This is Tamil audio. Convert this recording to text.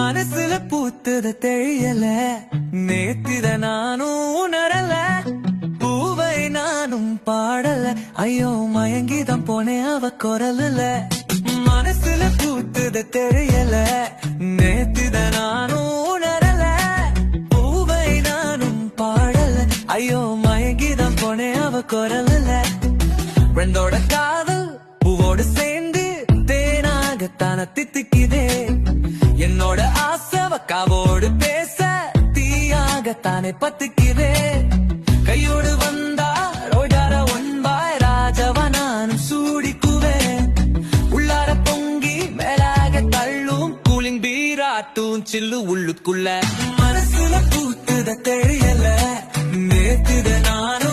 மனசுல பூத்தத தெரியல, நேத்தித நானும் உணரல, பூவை நானும் பாடல, ஐயோ மயங்கிதான் போனேன் அவ குரலுல. மனசுல பூத்தத தெரியல, நேத்தித நானும் உணரல, பூவை நானும் பாடல, ஐயோ மயங்கிதான் போனேன் அவ குரலுல. ரெண்டோட காதல் பூவோடு சேர்ந்து தேனாகத்தான தித்திக்குதே, என்னோட ஆசவக்காவோடு பேச தீயாகத்தானே பத்துக்குதே. கையோடு வந்தா ரோஜார ஒன்பாய் ராஜவ நானும் சூடிக்குவேன், உள்ளார பொங்கி மேலாக தள்ளும் கூலிங் பீராட்டும் சில்லு உள்ளுக்குள்ள. மனசுல பூத்துத தெரியல, நேத்துத நானும்